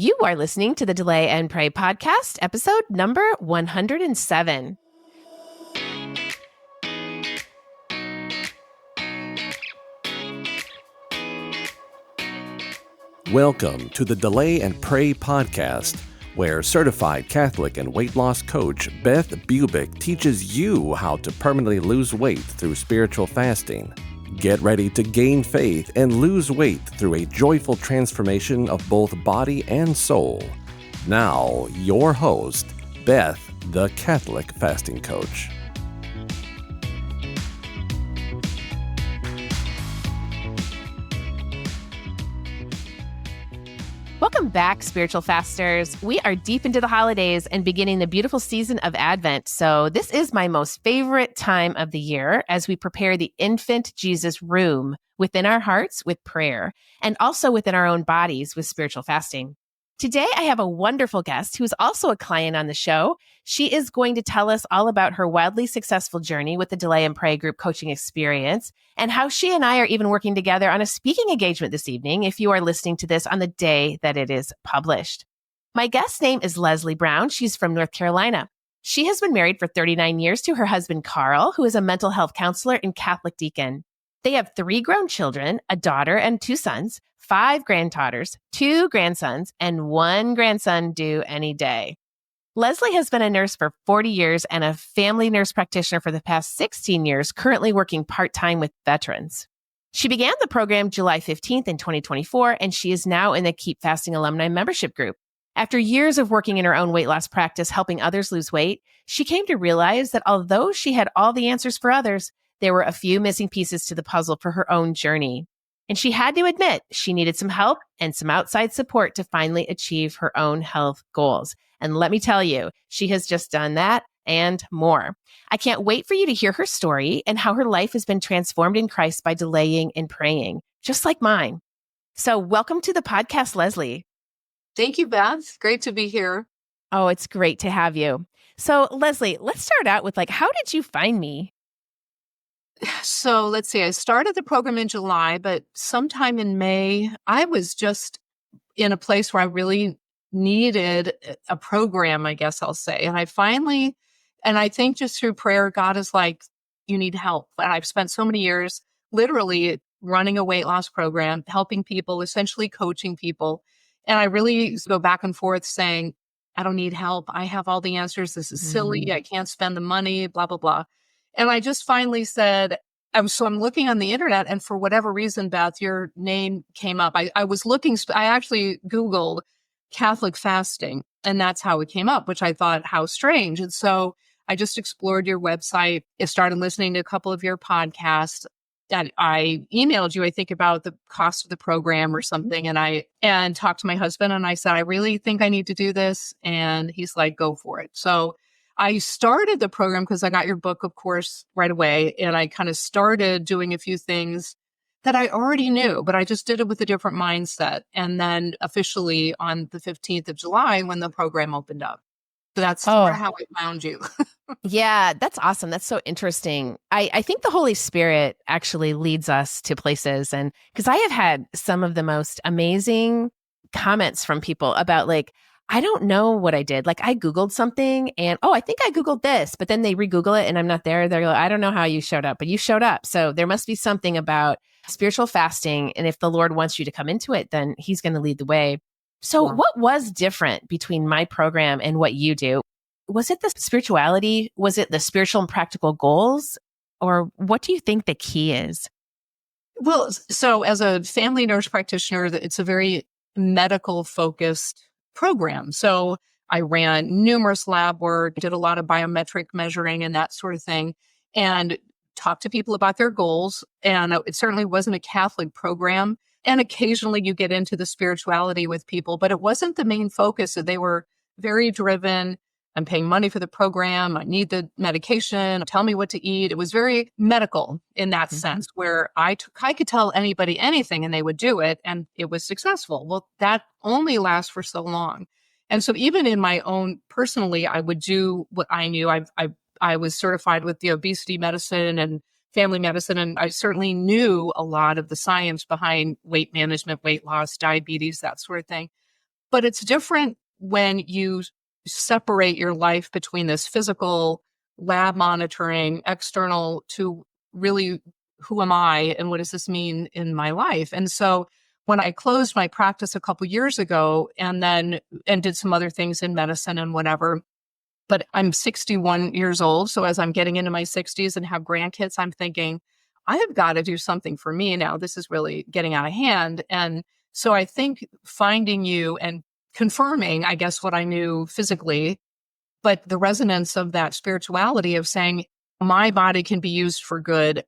You are listening to the Delay and Pray podcast, episode number 107. Welcome to the Delay and Pray podcast, where certified Catholic and weight loss coach Beth teaches you how to permanently lose weight through spiritual fasting. Get ready to gain faith and lose weight through a joyful transformation of both body and soul. Now, your host, Beth, the Catholic fasting coach. Welcome back, spiritual fasters. We are deep into the holidays and beginning the beautiful season of Advent. So this is my most favorite time of the year as we prepare the infant Jesus room within our hearts with prayer and also within our own bodies with spiritual fasting. Today, I have a wonderful guest who is also a client on the show. She is going to tell us all about her wildly successful journey with the Delay and Pray group coaching experience and how she and I are even working together on a speaking engagement this evening if you are listening to this on the day that it is published. My guest's name is Leslie Brown. She's from North Carolina. She has been married for 39 years to her husband, Carl, who is a mental health counselor and Catholic deacon. They have 3 grown children, a daughter and 2 sons, 5 granddaughters, 2 grandsons, and 1 grandson due any day. Leslie has been a nurse for 40 years and a family nurse practitioner for the past 16 years, currently working part-time with veterans. She began the program July 15th in 2024, and she is now in the Keep Fasting Alumni membership group. After years of working in her own weight loss practice, helping others lose weight, she came to realize that although she had all the answers for others, there were a few missing pieces to the puzzle for her own journey. And she had to admit she needed some help and some outside support to finally achieve her own health goals. And let me tell you, she has just done that and more. I can't wait for you to hear her story and how her life has been transformed in Christ by delaying and praying, just like mine. So welcome to the podcast, Leslie. Thank you, Beth. Great to be here. Oh, it's great to have you. So Leslie, let's start out with how did you find me? So let's see, I started the program in July, but sometime in May, I was just in a place where I really needed a program, I guess I'll say. And I think just through prayer, God is like, you need help. And I've spent so many years literally running a weight loss program, helping people, essentially coaching people. And I really go back and forth saying, I don't need help. I have all the answers. This is silly. I can't spend the money, blah, blah, blah. And I just finally said, I'm looking on the internet, and for whatever reason, Beth, your name came up. I was looking, I actually Googled Catholic fasting, and that's how it came up, which I thought, how strange. And so I just explored your website. I started listening to a couple of your podcasts. And I emailed you, I think, about the cost of the program or something. And talked to my husband, and I said, I really think I need to do this. And he's like, go for it. So I started the program because I got your book, of course, right away. And I kind of started doing a few things that I already knew, but I just did it with a different mindset. And then officially on the 15th of July, when the program opened up. So that's sort of how I found you. Yeah, that's awesome. That's so interesting. I think the Holy Spirit actually leads us to places. And because I have had some of the most amazing comments from people about I don't know what I did. I Googled something and, I think I Googled this, but then they re-Google it and I'm not there. They're like, I don't know how you showed up, but you showed up. So there must be something about spiritual fasting. And if the Lord wants you to come into it, then he's going to lead the way. So what was different between my program and what you do? Was it the spirituality? Was it the spiritual and practical goals? Or what do you think the key is? Well, so as a family nurse practitioner, it's a very medical focused program. So I ran numerous lab work, did a lot of biometric measuring and that sort of thing, and talked to people about their goals. And it certainly wasn't a Catholic program. And occasionally you get into the spirituality with people, but it wasn't the main focus. So they were very driven. I'm paying money for the program. I need the medication. Tell me what to eat. It was very medical in that sense, where I could tell anybody anything and they would do it, and it was successful. Well, that only lasts for so long. And so even in my own personally, I would do what I knew. I was certified with the obesity medicine and family medicine, and I certainly knew a lot of the science behind weight management, weight loss, diabetes, that sort of thing. But it's different when you separate your life between this physical lab monitoring, external, to really who am I and what does this mean in my life? And so when I closed my practice a couple years ago and did some other things in medicine and whatever, but I'm 61 years old. So as I'm getting into my 60s and have grandkids, I'm thinking, I have got to do something for me now. This is really getting out of hand. And so I think finding you and confirming, I guess, what I knew physically, but the resonance of that spirituality of saying, my body can be used for good.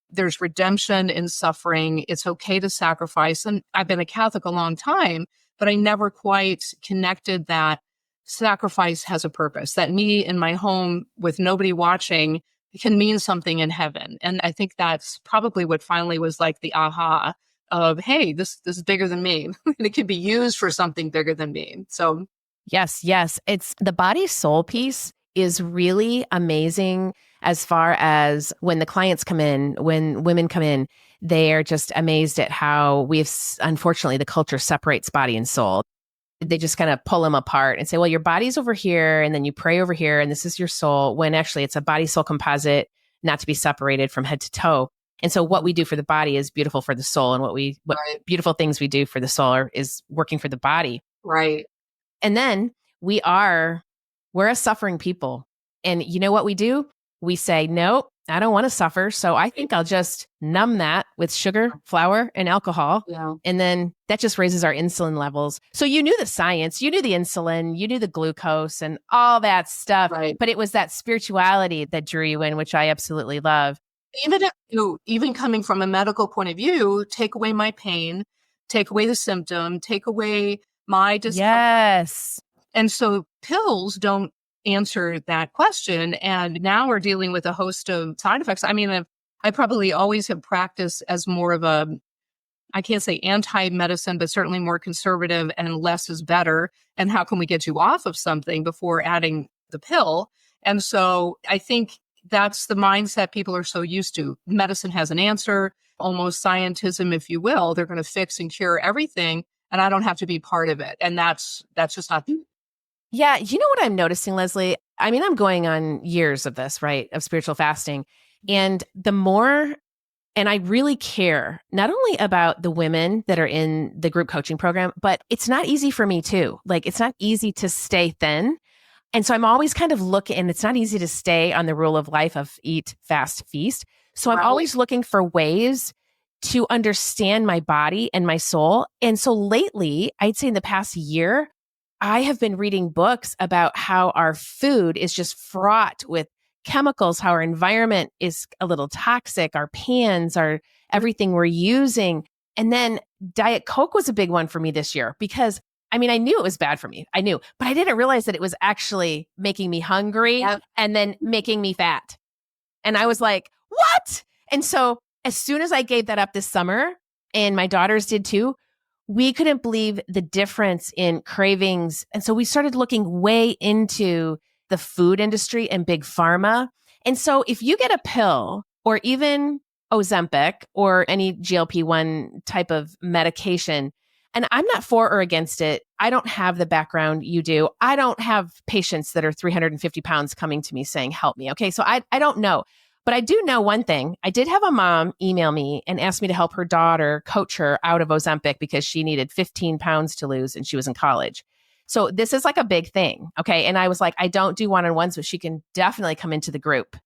There's redemption in suffering. It's okay to sacrifice. And I've been a Catholic a long time, but I never quite connected that sacrifice has a purpose, that me in my home with nobody watching can mean something in heaven. And I think that's probably what finally was like the aha of, hey, this is bigger than me. And it can be used for something bigger than me. So Yes, yes. It's the body soul piece is really amazing as far as when the clients come in, when women come in, they are just amazed at how unfortunately, the culture separates body and soul. They just kind of pull them apart and say, well, your body's over here, and then you pray over here, and this is your soul, when actually it's a body soul composite, not to be separated from head to toe. And so what we do for the body is beautiful for the soul, and what right, beautiful things we do for the soul is working for the body. right. And then we're a suffering people. And you know what we do? We say, no, I don't want to suffer. So I think I'll just numb that with sugar, flour, and alcohol. Yeah. And then that just raises our insulin levels. So you knew the science, you knew the insulin, you knew the glucose and all that stuff. Right. But it was that spirituality that drew you in, which I absolutely love. Even coming from a medical point of view, take away my pain, take away the symptom, take away my discomfort. Yes. And so pills don't answer that question. And now we're dealing with a host of side effects. I mean, I probably always have practiced as more of I can't say anti-medicine, but certainly more conservative, and less is better. And how can we get you off of something before adding the pill? And so I think that's the mindset people are so used to. Medicine has an answer, almost scientism, if you will. They're going to fix and cure everything, and I don't have to be part of it. And that's just not. Yeah. You know what I'm noticing, Leslie? I mean, I'm going on years of this, right? Of spiritual fasting. And and I really care not only about the women that are in the group coaching program, but it's not easy for me too. Like, it's not easy to stay thin. And so I'm always kind of looking, and it's not easy to stay on the rule of life of eat, fast, feast. So I'm always looking for ways to understand my body and my soul. And so lately, I'd say in the past year, I have been reading books about how our food is just fraught with chemicals, how our environment is a little toxic, our pans, our everything we're using. And then Diet Coke was a big one for me this year because I mean, I knew it was bad for me. I knew, but I didn't realize that it was actually making me hungry and then making me fat. And I was like, what? And so as soon as I gave that up this summer, and my daughters did too, we couldn't believe the difference in cravings. And so we started looking way into the food industry and big pharma. And so if you get a pill or even Ozempic or any GLP-1 type of medication, and I'm not for or against it. I don't have the background you do. I don't have patients that are 350 pounds coming to me saying, help me. Okay. So I don't know. But I do know one thing. I did have a mom email me and ask me to help her daughter coach her out of Ozempic because she needed 15 pounds to lose and she was in college. So this is like a big thing. Okay. And I was like, I don't do one-on-ones, but she can definitely come into the group.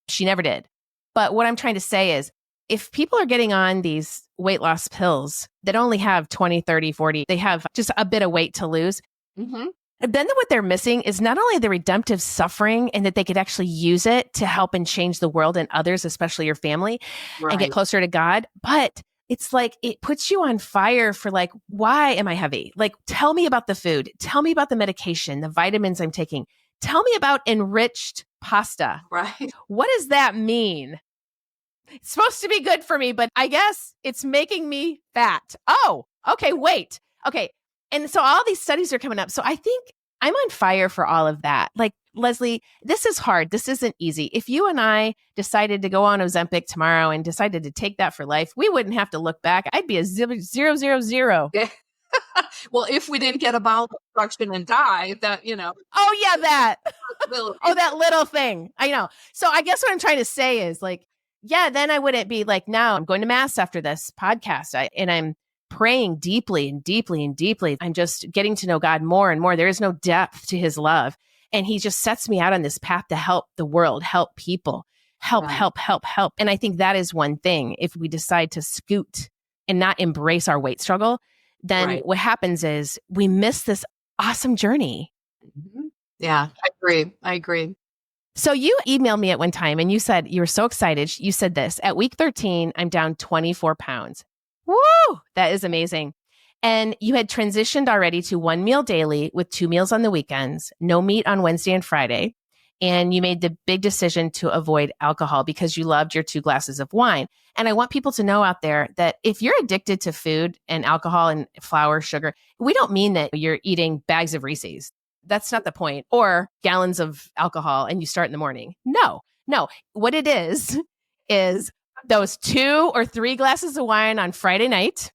She never did. But what I'm trying to say is if people are getting on these weight loss pills that only have 20, 30, 40, they have just a bit of weight to lose. Mm-hmm. Then what they're missing is not only the redemptive suffering and that they could actually use it to help and change the world and others, especially your family, and get closer to God, but it's like it puts you on fire for like, why am I heavy? Like, tell me about the food. Tell me about the medication, the vitamins I'm taking. Tell me about enriched pasta. Right. What does that mean? It's supposed to be good for me, but I guess it's making me fat. Oh, okay, wait. Okay. And so all these studies are coming up. So I think I'm on fire for all of that. Like, Leslie, this is hard. This isn't easy. If you and I decided to go on Ozempic tomorrow and decided to take that for life, we wouldn't have to look back. I'd be a 0, 0, 0. Well, if we didn't get a bowel obstruction and die, that. Oh, yeah, that. Possibility. Oh, that little thing. I know. So I guess what I'm trying to say is like, yeah, then I wouldn't be like, now I'm going to mass after this podcast. And I'm praying deeply and deeply and deeply. I'm just getting to know God more and more. There is no depth to his love. And he just sets me out on this path to help the world, help people, help, Right. help, help, help. And I think that is one thing. If we decide to scoot and not embrace our weight struggle, then Right. what happens is we miss this awesome journey. Mhm. Yeah, I agree. So you emailed me at one time and you said you were so excited. You said this, at week 13, I'm down 24 pounds. Woo! That is amazing. And you had transitioned already to 1 meal daily with 2 meals on the weekends, no meat on Wednesday and Friday. And you made the big decision to avoid alcohol because you loved your 2 glasses of wine. And I want people to know out there that if you're addicted to food and alcohol and flour, sugar, we don't mean that you're eating bags of Reese's. That's not the point. Or gallons of alcohol and you start in the morning. No. What it is those 2 or 3 glasses of wine on Friday night,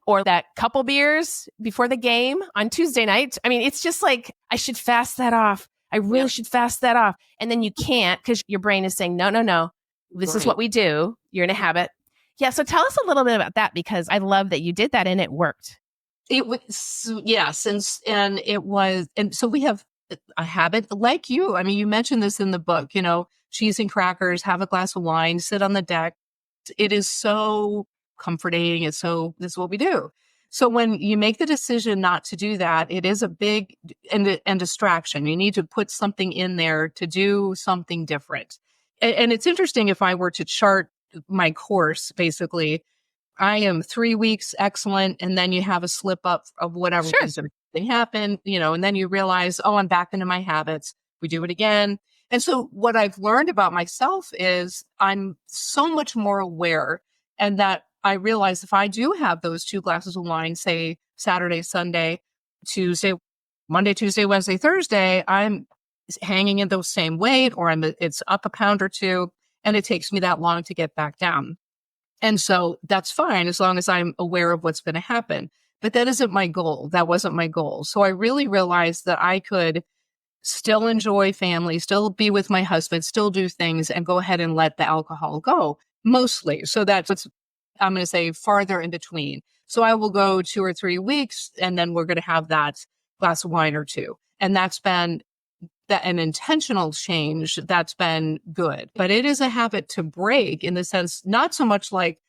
or that couple beers before the game on Tuesday night. I mean, it's just like, I should fast that off. I really should fast that off. And then you can't because your brain is saying, no. This is what we do. You're in a habit. Yeah. So tell us a little bit about that, because I love that you did that and it worked. It was, yes. And it was, and so we have a habit like you. I mean, you mentioned this in the book, cheese and crackers, have a glass of wine, sit on the deck. It is so comforting. This is what we do. So when you make the decision not to do that, it is a big and distraction. You need to put something in there to do something different. And it's interesting, if I were to chart my course, basically, I am 3 weeks excellent. And then you have a slip up of whatever Sure. reason thing happened, and then you realize, oh, I'm back into my habits. We do it again. And so what I've learned about myself is I'm so much more aware, and that I realize if I do have those 2 glasses of wine, say Saturday, Sunday, Tuesday, Monday, Tuesday, Wednesday, Thursday, I'm hanging in the same weight, or it's up a pound or 2, and it takes me that long to get back down. And so that's fine as long as I'm aware of what's going to happen. But that isn't my goal. That wasn't my goal. So I really realized that I could still enjoy family, still be with my husband, still do things, and go ahead and let the alcohol go mostly. So that's what's, I'm going to say, farther in between. So I will go 2 or 3 weeks, and then we're going to have that glass of wine or 2. And that's been an intentional change that's been good. But it is a habit to break, in the sense, not so much like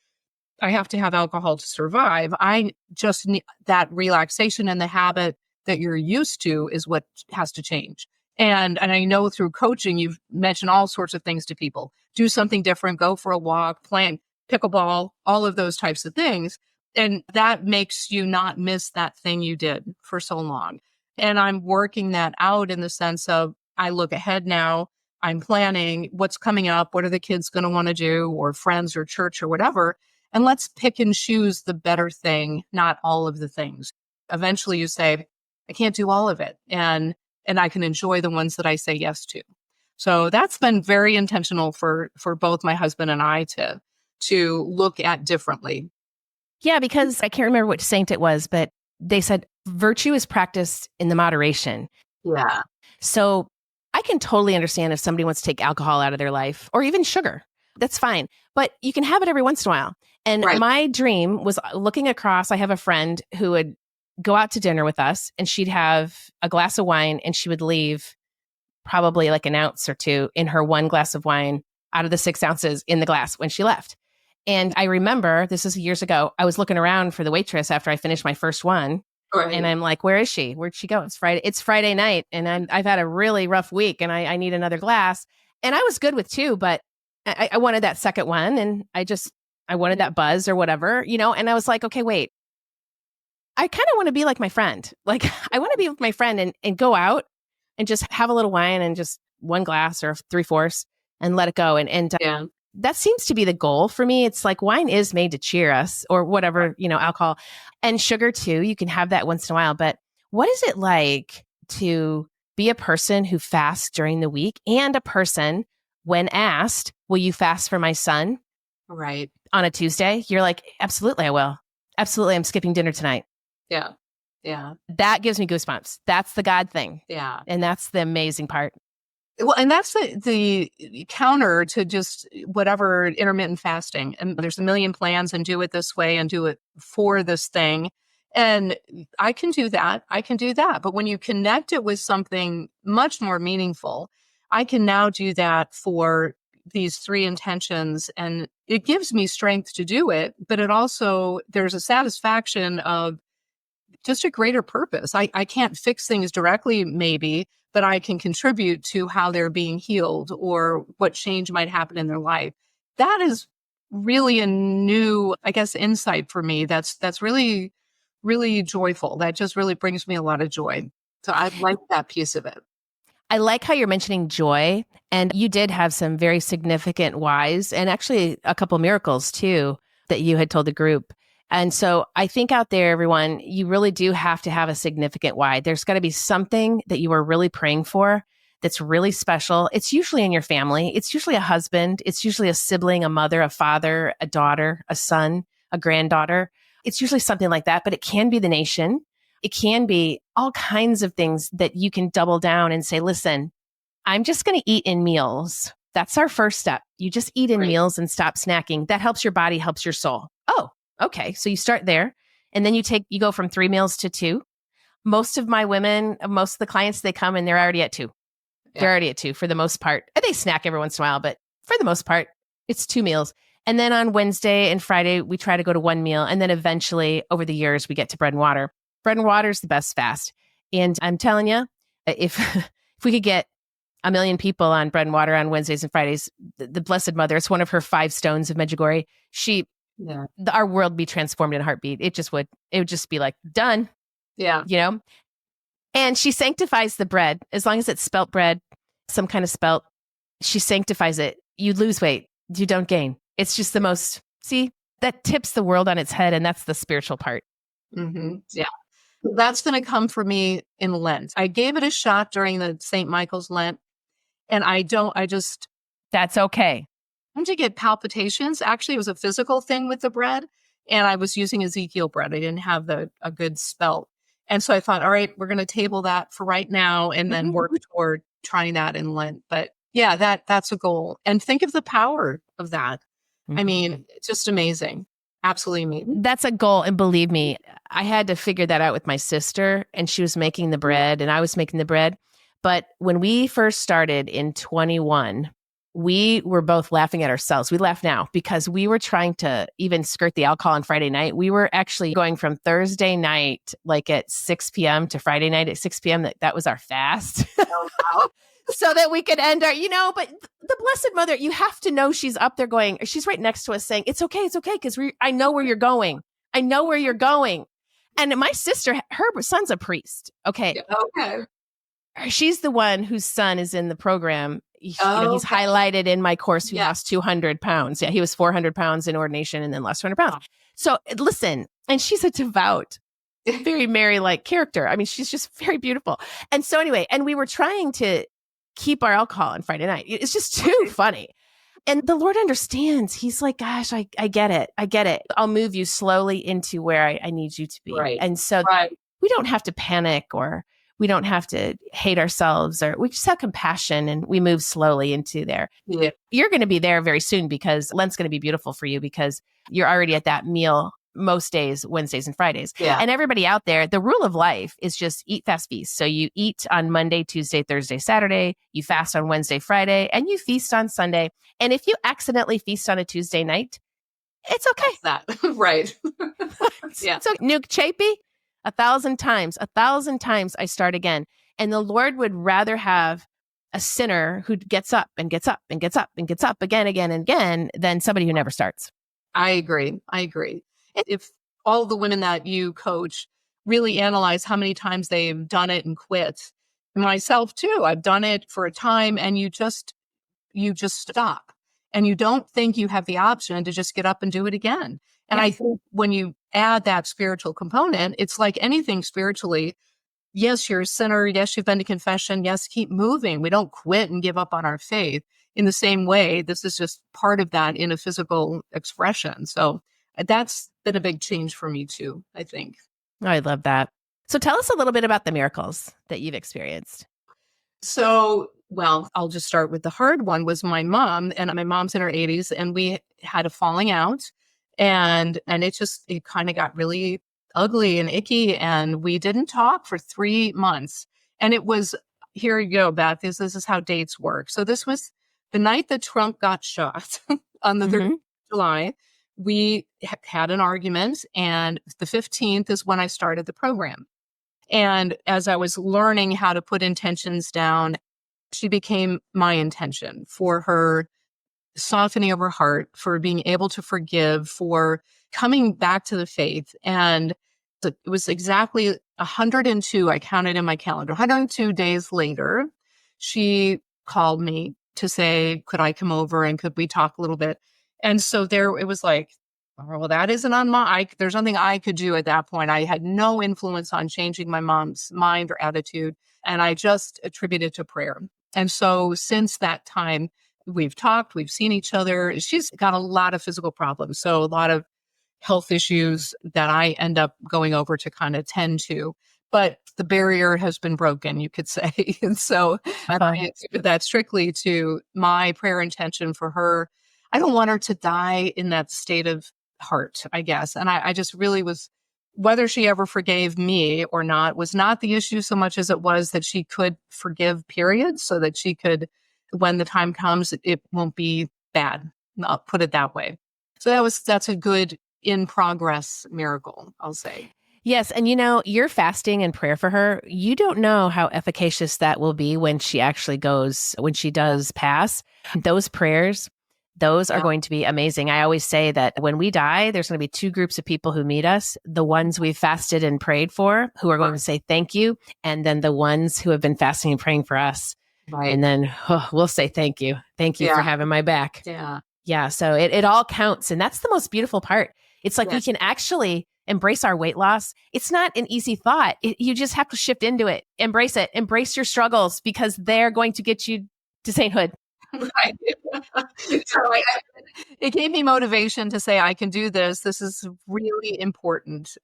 I have to have alcohol to survive. I just need that relaxation, and the habit that you're used to is what has to change. And I know through coaching, you've mentioned all sorts of things to people. Do something different, go for a walk, play pickleball, all of those types of things. And that makes you not miss that thing you did for so long. And I'm working that out in the sense of, I look ahead now, I'm planning what's coming up, what are the kids going to want to do, or friends or church or whatever. And let's pick and choose the better thing, not all of the things. Eventually you say, I can't do all of it. And I can enjoy the ones that I say yes to. So that's been very intentional for both my husband and I to look at differently. Yeah, because I can't remember which saint it was, but they said virtue is practiced in the moderation. Yeah. So I can totally understand if somebody wants to take alcohol out of their life, or even sugar. That's fine. But you can have it every once in a while. And Right. my dream was looking across. I have a friend who would go out to dinner with us, and she'd have a glass of wine, and she would leave probably like an ounce or 2 in her 1 glass of wine out of the 6 ounces in the glass when she left. And I remember, this is years ago, I was looking around for the waitress after I finished my first one. Right. And I'm like, where is she? Where'd she go? It's Friday night, and I've had a really rough week, and I need another glass. And I was good with 2, but I wanted that second one, and I wanted that buzz or whatever, and I was like, okay, wait, I kind of want to be like my friend. Like, I want to be with my friend and go out and just have a little wine and just 1 glass or 3/4 and let it go. And Yeah. that seems to be the goal for me. It's like, wine is made to cheer us, or whatever, alcohol, and sugar too. You can have that once in a while. But what is it like to be a person who fasts during the week, and a person, when asked, will you fast for my son Right. on a Tuesday? You're like, absolutely, I will. Absolutely. I'm skipping dinner tonight. Yeah. Yeah. That gives me goosebumps. That's the God thing. Yeah. And that's the amazing part. Well, and that's the counter to just whatever intermittent fasting. And there's a million plans and do it this way and do it for this thing. And I can do that. I can do that. But when you connect it with something much more meaningful, I can now do that for these three intentions. And it gives me strength to do it. But it also, there's a satisfaction of just a greater purpose. I can't fix things directly, maybe, but I can contribute to how they're being healed or what change might happen in their life. That is really a new, I guess, insight for me. That's really, really joyful. That just really brings me a lot of joy. So I like that piece of it. I like how you're mentioning joy. And you did have some very significant whys and actually a couple miracles too that you had told the group. And so I think out there, everyone, you really do have to have a significant why. There's got to be something that you are really praying for that's really special. It's usually in your family. It's usually a husband. It's usually a sibling, a mother, a father, a daughter, a son, a granddaughter. It's usually something like that, but it can be the nation. It can be all kinds of things that you can double down and say, listen, I'm just going to eat in meals. That's our first step. You just eat in meals and stop snacking. That helps your body, helps your soul. Oh, okay. So you start there and then you go from 3 meals to 2. Most of my women, most of the clients, they come and they're already at 2. Yeah. They're already at 2 for the most part. And they snack every once in a while, but for the most part, it's 2 meals. And then on Wednesday and Friday, we try to go to 1 meal. And then eventually over the years, we get to bread and water. Bread and water is the best fast. And I'm telling you, if we could get 1 million people on bread and water on Wednesdays and Fridays, the Blessed Mother, it's one of her 5 stones of Medjugorje. Our world be transformed in a heartbeat. It would just be like, done. Yeah. You know? And she sanctifies the bread, as long as it's spelt bread, some kind of spelt, she sanctifies it. You lose weight. You don't gain. It's just the most, that tips the world on its head. And that's the spiritual part. Mm-hmm. Yeah. That's going to come for me in Lent. I gave it a shot during the St. Michael's Lent. And that's okay. To get palpitations. Actually, it was a physical thing with the bread. And I was using Ezekiel bread. I didn't have a good spelt. And so I thought, all right, we're going to table that for right now and then work toward trying that in Lent. But yeah, that's a goal. And think of the power of that. I mean, it's just amazing. Absolutely amazing. That's a goal. And believe me, I had to figure that out with my sister, and she was making the bread and I was making the bread. But when we first started in 21, we were both laughing at ourselves. We laugh now because we were trying to even skirt the alcohol on Friday night. We were actually going from Thursday night, like at 6 p.m. to Friday night at 6 p.m. That was our fast. Oh, wow. So that we could end our, but the Blessed Mother, you have to know she's up there going, she's right next to us saying, it's okay, because I know where you're going. I know where you're going. And my sister, her son's a priest. Okay. Okay. She's the one whose son is in the program. He's highlighted in my course who lost 200 pounds. Yeah, he was 400 pounds in ordination and then lost 200 pounds. So listen, and she's a devout, very Mary-like character. I mean, she's just very beautiful. And so anyway, and we were trying to keep our alcohol on Friday night. It's just too funny. And the Lord understands. He's like, gosh, I get it. I get it. I'll move you slowly into where I need you to be. Right. And so we don't have to panic or we don't have to hate ourselves, or we just have compassion and we move slowly into there. Yeah. You're going to be there very soon because Lent's going to be beautiful for you because you're already at that meal most days, Wednesdays and Fridays. Yeah. And everybody out there, the rule of life is just eat, fast, feast. So you eat on Monday, Tuesday, Thursday, Saturday, you fast on Wednesday, Friday, and you feast on Sunday. And if you accidentally feast on a Tuesday night, it's okay. That's that. Right. Yeah. So Nuke Chapey, 1,000 times I start again. And the Lord would rather have a sinner who gets up and gets up and gets up and gets up again and again than somebody who never starts. I agree. If all the women that you coach really analyze how many times they've done it and quit, myself too, I've done it for a time and you just stop and you don't think you have the option to just get up and do it again. And I think when you add that spiritual component, it's like anything spiritually. Yes, you're a sinner. Yes, you've been to confession. Yes, keep moving. We don't quit and give up on our faith. In the same way, this is just part of that in a physical expression. So that's been a big change for me too, I think. I love that. So tell us a little bit about the miracles that you've experienced. So, well, I'll just start with the hard one was my mom, and my mom's in her 80s, and we had a falling out, and it kind of got really ugly and icky, and we didn't talk for 3 months. And it was, here you go, Beth, this is how dates work. So this was the night that Trump got shot on the 3rd of July. We had an argument, and the 15th is when I started the program. And as I was learning how to put intentions down, she became my intention for her softening of her heart, for being able to forgive, for coming back to the faith. And it was exactly 102, I counted in my calendar, 102 days later, she called me to say, could I come over and could we talk a little bit? And so there it was like, oh, well, that isn't on there's nothing I could do at that point. I had no influence on changing my mom's mind or attitude. And I just attributed to prayer. And so since that time, we've talked, we've seen each other. She's got a lot of physical problems. So a lot of health issues that I end up going over to kind of tend to. But the barrier has been broken, you could say. And so I attribute that strictly to my prayer intention for her. I don't want her to die in that state of heart, I guess. And I just really was, whether she ever forgave me or not was not the issue so much as it was that she could forgive, period, so that she could, when the time comes, it won't be bad. I'll put it that way. So that's a good in progress miracle, I'll say. Yes. And you're fasting and prayer for her. You don't know how efficacious that will be when she does pass. Those prayers, those are going to be amazing. I always say that when we die, there's going to be two groups of people who meet us, the ones we've fasted and prayed for, who are going to say thank you, and then the ones who have been fasting and praying for us. Right. And then we'll say thank you. Thank you for having my back. Yeah. Yeah. So it all counts. And that's the most beautiful part. It's like we can actually embrace our weight loss. It's not an easy thought. You just have to shift into it. Embrace it. Embrace your struggles because they're going to get you to sainthood. Right. So it gave me motivation to say, I can do this. This is really important.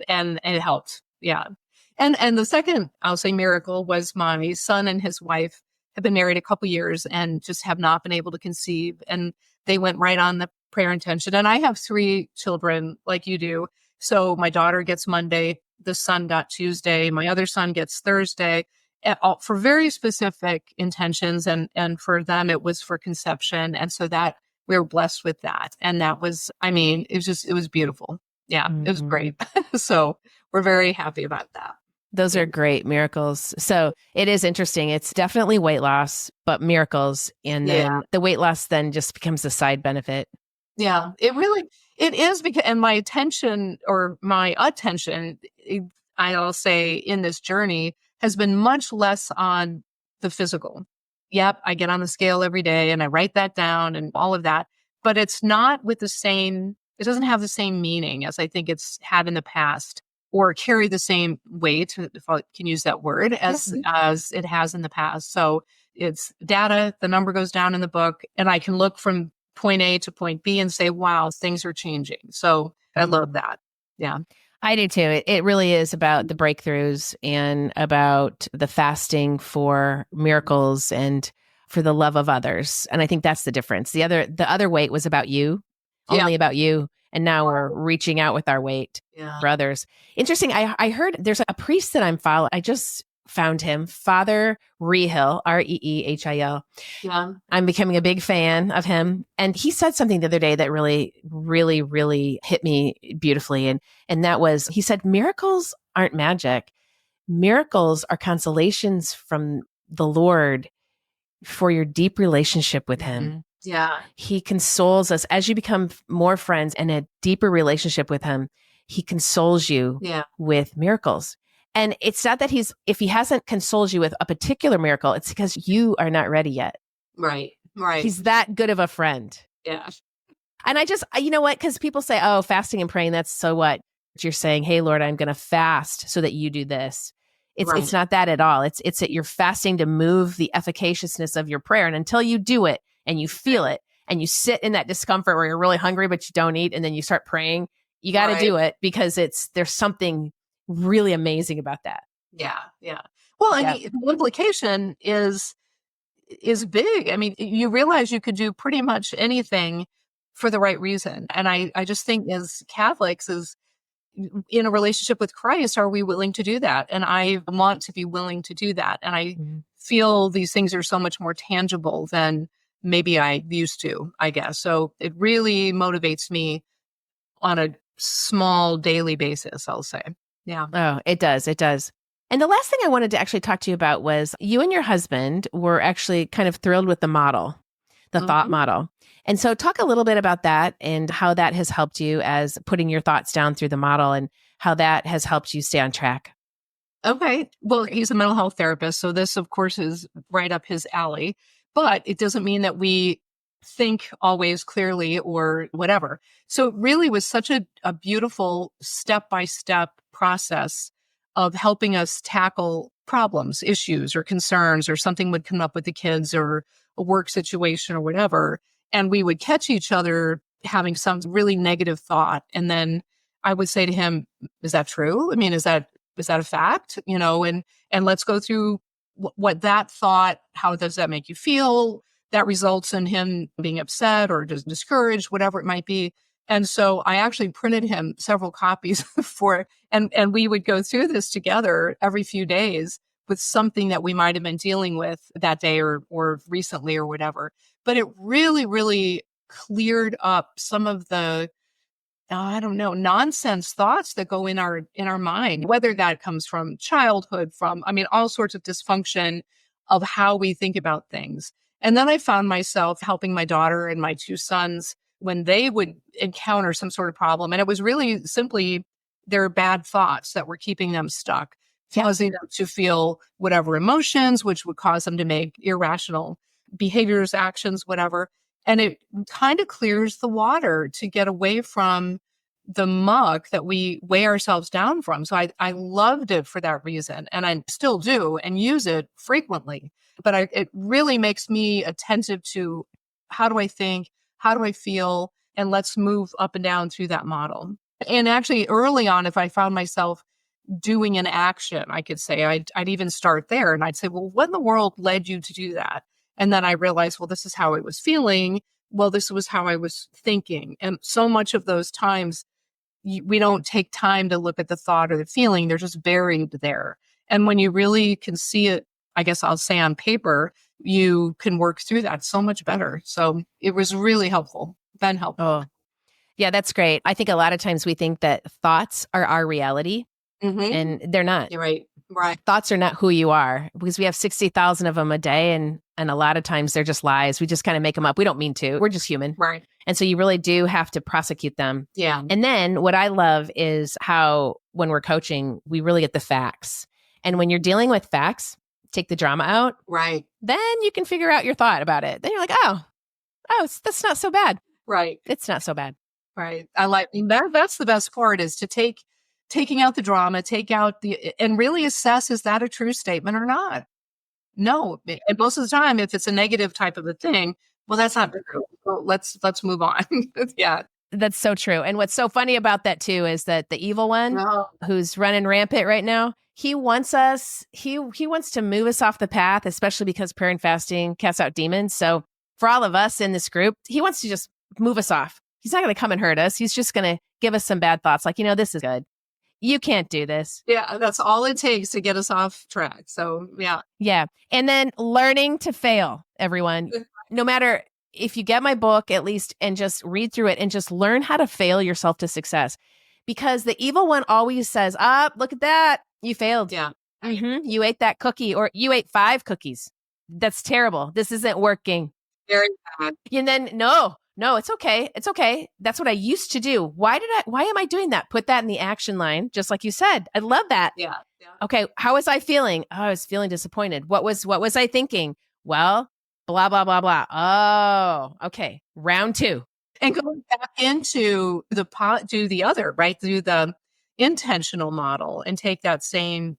And it helped. Yeah. And the second, I'll say, miracle was my son and his wife have been married a couple years and just have not been able to conceive. And they went right on the prayer intention. And I have 3 children like you do. So my daughter gets Monday, the son got Tuesday, my other son gets Thursday, for very specific intentions. And for them, it was for conception. And so that we were blessed with that. And that was, it was beautiful. Yeah, It was great. So we're very happy about that. Those are great miracles. So it is interesting. It's definitely weight loss, but miracles. And then the weight loss then just becomes a side benefit. Yeah, it is because, and my attention, I'll say, in this journey has been much less on the physical. Yep, I get on the scale every day and I write that down and all of that, but it's not it doesn't have the same meaning as I think it's had in the past, or carry the same weight, if I can use that word, as it has in the past. So it's data, the number goes down in the book, and I can look from point A to point B and say, wow, things are changing. So I love that. Yeah. I do too. It really is about the breakthroughs and about the fasting for miracles and for the love of others. And I think that's the difference. The other weight was about you, only about you. And now we're reaching out with our weight for others. Interesting. I heard there's a priest that I'm following. I just found him, Father Rehil, Reehil. Yeah. I'm becoming a big fan of him. And he said something the other day that really, really, really hit me beautifully. And that was, he said, miracles aren't magic. Miracles are consolations from the Lord for your deep relationship with him. Yeah. He consoles us as you become more friends and a deeper relationship with him. He consoles you with miracles. And it's not that if he hasn't consoled you with a particular miracle, it's because you are not ready yet. Right. He's that good of a friend. Yeah. And I just, you know what? Because people say, oh, fasting and praying, that's so what? You're saying, hey, Lord, I'm going to fast so that you do this. It's not that at all. It's that you're fasting to move the efficaciousness of your prayer. And until you do it and you feel it and you sit in that discomfort where you're really hungry, but you don't eat, and then you start praying, You got to Right. do it because there's something really amazing about that. Yeah. Yeah. Well, and Yeah. the implication is big. I mean, you realize you could do pretty much anything for the right reason. And I just think as Catholics, is in a relationship with Christ, are we willing to do that? And I want to be willing to do that. And I Mhm. feel these things are so much more tangible than maybe I used to, I guess. So it really motivates me on a small daily basis, I'll say. Yeah. Oh, it does. It does. And the last thing I wanted to actually talk to you about was you and your husband were actually kind of thrilled with the model, the thought Mhm. model. And so talk a little bit about that and how that has helped you as putting your thoughts down through the model and how that has helped you stay on track. Okay. Well, he's a mental health therapist. So this, of course, is right up his alley. But it doesn't mean that we think always clearly or whatever. So it really was such a beautiful step by step process of helping us tackle problems, issues, or concerns, or something would come up with the kids or a work situation or whatever. And we would catch each other having some really negative thought. And then I would say to him, is that true? I mean, is that a fact? And let's go through what that thought, how does that make you feel? That results in him being upset or just discouraged, whatever it might be. And so I actually printed him several copies and we would go through this together every few days with something that we might have been dealing with that day or recently or whatever. But it really, really cleared up some of the I don't know, nonsense thoughts that go in our mind, whether that comes from childhood, from, I mean, all sorts of dysfunction of how we think about things. And then I found myself helping my daughter and my two sons when they would encounter some sort of problem. And it was really simply their bad thoughts that were keeping them stuck, causing them to feel whatever emotions, which would cause them to make irrational behaviors, actions, whatever. And it kind of clears the water to get away from the muck that we weigh ourselves down from. So I loved it for that reason. And I still do and use it frequently. But it really makes me attentive to how do I think? How do I feel? And let's move up and down through that model. And actually, early on, if I found myself doing an action, I could say I'd even start there and I'd say, well, what in the world led you to do that? And then I realized, well, this is how I was feeling. Well, this was how I was thinking. And so much of those times, we don't take time to look at the thought or the feeling. They're just buried there. And when you really can see it, I guess I'll say on paper, you can work through that so much better. So it was really helpful, been helpful. Oh, yeah, that's great. I think a lot of times we think that thoughts are our reality Mm-hmm. and they're not. You're right. Right. Thoughts are not who you are because we have 60,000 of them a day. And a lot of times they're just lies. We just kind of make them up. We don't mean to. We're just human. Right. And so you really do have to prosecute them. Yeah. And then what I love is how when we're coaching, we really get the facts. And when you're dealing with facts, take the drama out, Right. then you can figure out your thought about it. Then you're like, that's not so bad. Right. It's not so bad. Right. I like that. That's the best part is to taking out the drama, take out and really assess, is that a true statement or not? No. And most of the time, if it's a negative type of a thing, well, that's not true. Well, let's move on. Yeah. That's so true. And what's so funny about that too is that the evil one No. who's running rampant right now, he wants us, he wants to move us off the path, especially because prayer and fasting casts out demons. So for all of us in this group, he wants to just move us off. He's not going to come and hurt us. He's just going to give us some bad thoughts like, this is good. You can't do this. Yeah. That's all it takes to get us off track. So yeah. Yeah. And then learning to fail, everyone. No matter if you get my book, at least, and just read through it and just learn how to fail yourself to success. Because the evil one always says, look at that. You failed. Yeah. Mm-hmm. You ate that cookie or you ate 5 cookies. That's terrible. This isn't working. Very bad. And then, no, it's okay. It's okay. That's what I used to do. Why am I doing that? Put that in the action line, just like you said. I love that. Yeah. Yeah. Okay. How was I feeling? Oh, I was feeling disappointed. What was I thinking? Well, blah, blah, blah, blah. Oh, okay. Round 2. And going back into do the other, right? Do the intentional model and take that same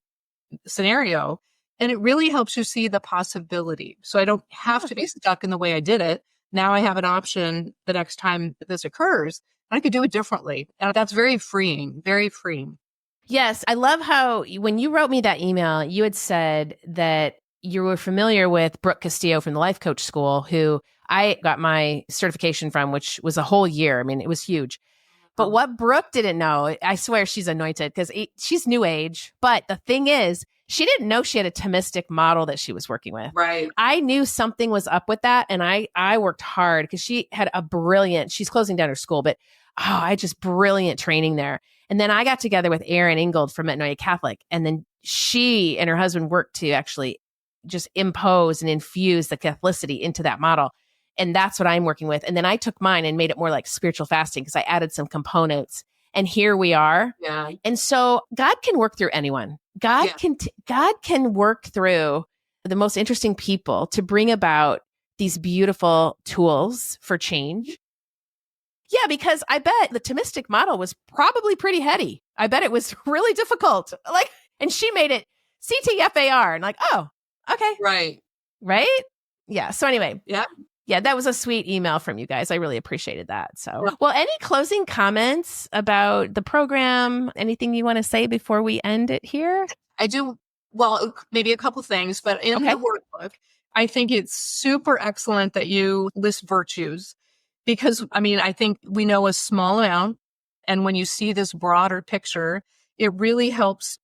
scenario. And it really helps you see the possibility. So I don't have to be stuck in the way I did it. Now I have an option the next time this occurs. I could do it differently. And that's very freeing, very freeing. Yes. I love how when you wrote me that email, you had said that you were familiar with Brooke Castillo from the Life Coach School, who I got my certification from, which was a whole year. I mean, it was huge. But what Brooke didn't know, I swear she's anointed because she's new age. But the thing is, she didn't know she had a Thomistic model that she was working with. Right. I knew something was up with that. And I worked hard because she had she's closing down her school, but I just brilliant training there. And then I got together with Erin Ingold from Metanoia Catholic. And then she and her husband worked to actually just impose and infuse the Catholicity into that model. And that's what I'm working with. And then I took mine and made it more like spiritual fasting because I added some components. And here we are. Yeah. And so God can work through anyone. God can work through the most interesting people to bring about these beautiful tools for change. Yeah, because I bet the Thomistic model was probably pretty heady. I bet it was really difficult. And she made it CTFAR and oh, okay. Right? Yeah. So anyway. Yeah, that was a sweet email from you guys. I really appreciated that. So, well, any closing comments about the program? Anything you want to say before we end it here? I do. Well, maybe a couple things, but in the workbook, I think it's super excellent that you list virtues because, I think we know a small amount. And when you see this broader picture, it really helps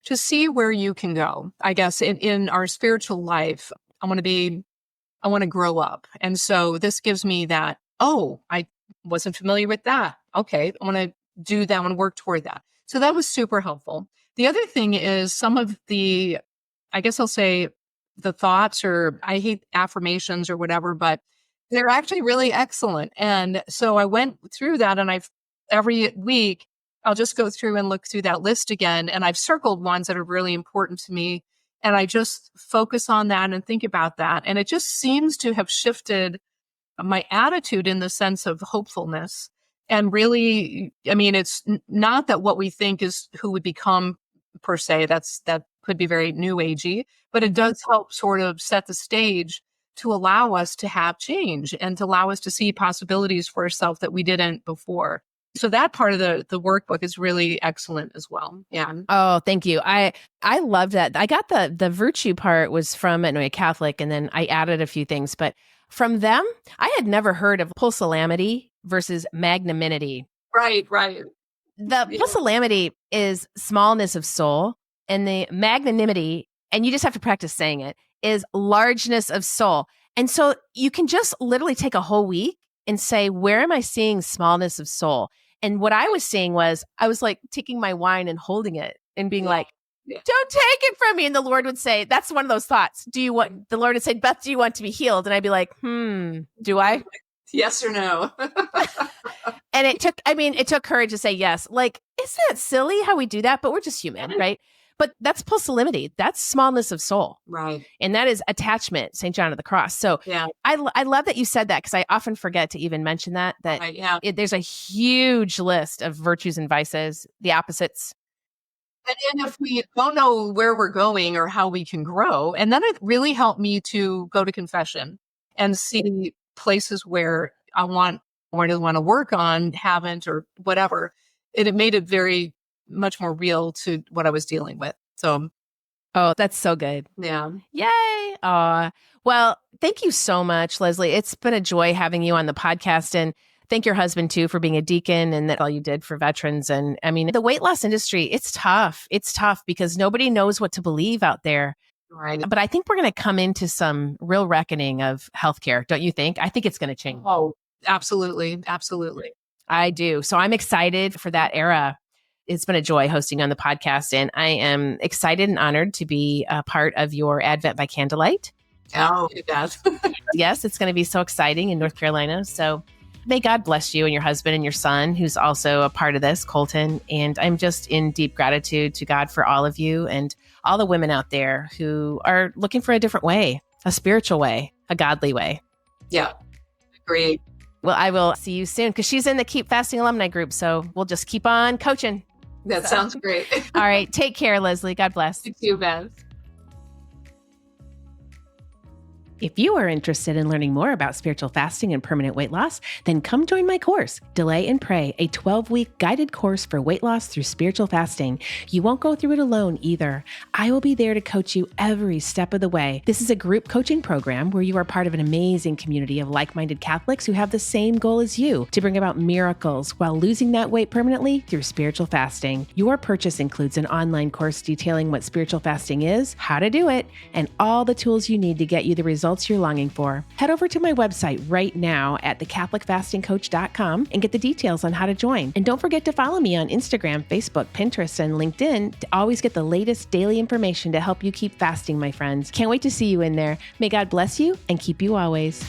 to see where you can go. I guess in our spiritual life, I want to grow up. And so this gives me that, I wasn't familiar with that. Okay, I want to do that. I want to work toward that. So that was super helpful. The other thing is some of the, I guess I'll say the thoughts, or I hate affirmations or whatever, but they're actually really excellent. And so I went through that, and every week I'll just go through and look through that list again. And I've circled ones that are really important to me. And I just focus on that and think about that. And it just seems to have shifted my attitude in the sense of hopefulness. And really, it's not that what we think is who we become per se. That could be very new agey, but it does help sort of set the stage to allow us to have change and to allow us to see possibilities for ourselves that we didn't before. So that part of the workbook is really excellent as well. Yeah. Oh, thank you. I loved that. I got the virtue part was from Metanoia Catholic, and then I added a few things. But from them, I had never heard of pusillanimity versus magnanimity. Right. The pusillanimity is smallness of soul, and the magnanimity, and you just have to practice saying it, is largeness of soul. And so you can just literally take a whole week and say, where am I seeing smallness of soul? And what I was seeing was, I was taking my wine and holding it and being don't take it from me. And the Lord would say, that's one of those thoughts. The Lord would say, Beth, do you want to be healed? And I'd be like, do I? Yes or no? And it took courage to say yes. Isn't that silly how we do that? But we're just human, right? But that's pusillanimity. That's smallness of soul. Right. And that is attachment, St. John of the Cross. So I love that you said that, because I often forget to even mention that there's a huge list of virtues and vices, the opposites. And if we don't know where we're going or how we can grow, and then it really helped me to go to confession and see places where I want to work on, haven't, or whatever. It made it very much more real to what I was dealing with. So, that's so good. Yeah. Yay. Well, thank you so much, Leslie. It's been a joy having you on the podcast, and thank your husband too for being a deacon and that all you did for veterans. And the weight loss industry, it's tough. It's tough because nobody knows what to believe out there. Right. But I think we're going to come into some real reckoning of healthcare. Don't you think? I think it's going to change. Oh, absolutely. Absolutely. I do. So I'm excited for that era. It's been a joy hosting on the podcast, and I am excited and honored to be a part of your Advent by Candlelight. Oh, it does. Yes, it's going to be so exciting in North Carolina. So may God bless you and your husband and your son, who's also a part of this, Colton. And I'm just in deep gratitude to God for all of you and all the women out there who are looking for a different way, a spiritual way, a godly way. Yeah, agree. Well, I will see you soon, because she's in the Keep Fasting alumni group. So we'll just keep on coaching. That sounds great. All right. Take care, Leslie. God bless. You too, Beth. If you are interested in learning more about spiritual fasting and permanent weight loss, then come join my course, Delay and Pray, a 12-week guided course for weight loss through spiritual fasting. You won't go through it alone either. I will be there to coach you every step of the way. This is a group coaching program where you are part of an amazing community of like-minded Catholics who have the same goal as you, to bring about miracles while losing that weight permanently through spiritual fasting. Your purchase includes an online course detailing what spiritual fasting is, how to do it, and all the tools you need to get you the results you're longing for. Head over to my website right now at thecatholicfastingcoach.com and get the details on how to join. And don't forget to follow me on Instagram, Facebook, Pinterest, and LinkedIn to always get the latest daily information to help you keep fasting, my friends. Can't wait to see you in there. May God bless you and keep you always.